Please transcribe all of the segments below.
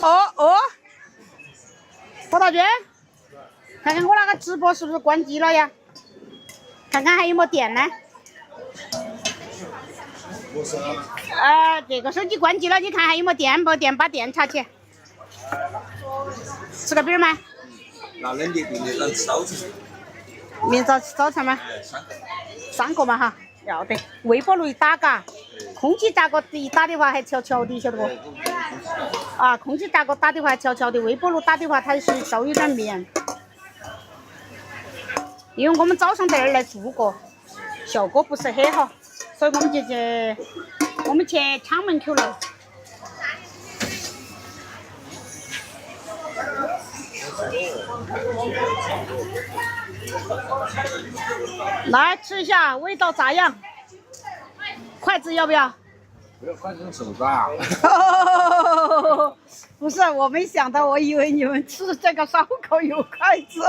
哦哦，葡萄君，看看我那个直播是不是关机了呀？看看还有没电呢？这个手机关机了，你看还有没电？没电，把电插起。吃个饼吗？那冷的冰的，咱吃早餐。明早餐吗？3个嘛哈，要得。微波炉一打嘎，空气炸锅一打的话还悄悄的，晓得不？啊，空气炸锅打的话悄悄的，微波炉打的话它是稍微有点绵。因为我们早上在这儿来做过，效果不是很好，所以我们去厂门口了。来吃一下，味道咋样？筷子要不要？不要换成手抓。不是，我没想到，我以为你们吃这个烧烤有筷子。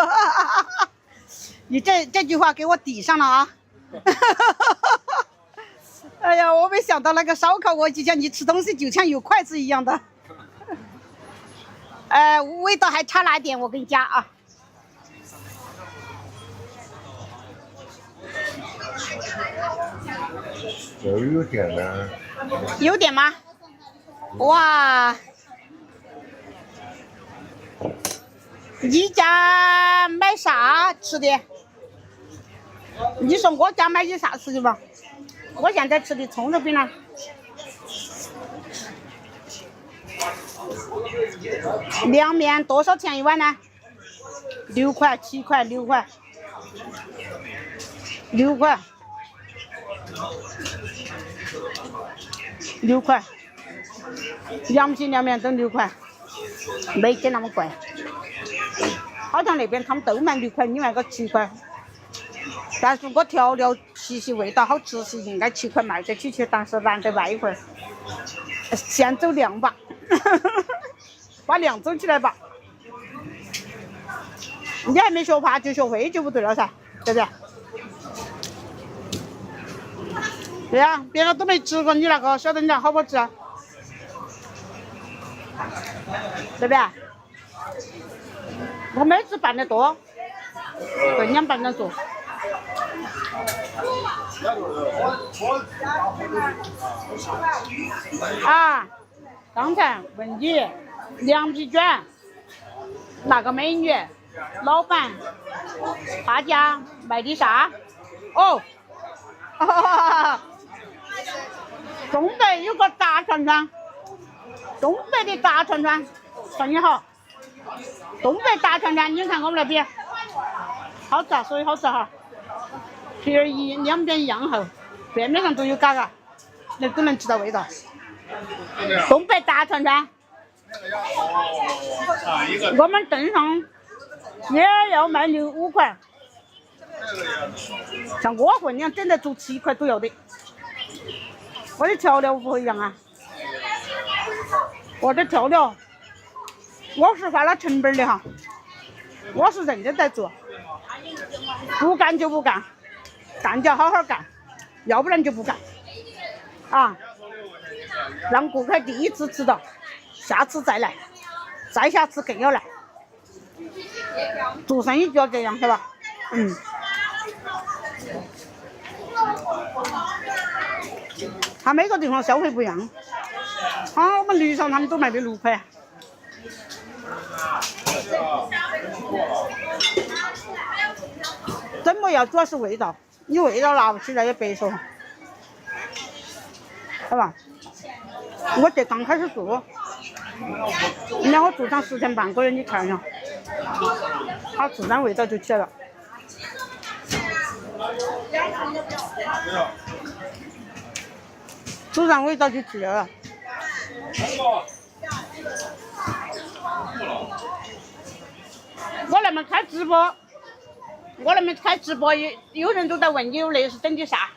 你这句话给我抵上了啊！哎呀，我没想到那个烧烤，我就像你吃东西就像有筷子一样的。味道还差那点，我跟你讲啊。这有电呢。有点吗？哇！你家买啥吃的？你说我家买的啥吃的吧？我现在吃的葱肉饼呢。凉面多少钱一碗呢？6块、7块、6块、6块、6块，凉皮凉面都6块，没给那么贵。好像那边他们都卖6块，你卖个7块。但是我调料细味道好吃是应该7块卖得起去，但是难得卖一会儿。先走量吧。把量走起来吧，你还没学爬就学会就不对了噻，对不对？对呀，别人都没吃过你那个，晓得你那好不好吃啊？对不对？我每次办的多，对2办的多。啊，刚才问你凉皮卷，那个美女老板他家卖的啥？哦，东北有个炸串串，东北的炸串串生意好，东北炸串串你看我们那边好吃，所以好吃哈。皮儿两边一样厚，边边上都有嘎嘎，那都能吃到味道。东北大串串，我们镇上也要卖5块，像我混两整得足7块都要的。我的调料不一样啊，我的调料我是花了成本的哈，我是认真在做，不干就不干，干就好好干，要不然就不干啊。让顾客第一次吃到，下次再来，再下次更要来。做生意就要这样，是吧？他每个地方消费不一样。我们驴上他们都卖的6块。怎么要主要是味道，你味道拿不起来也白说，是吧？我这刚开始做，你让我做上10天半个月，你看一下，它自然味道就起来了。自然味道就起来了。我那么开直播，有人都在问你那是整的啥？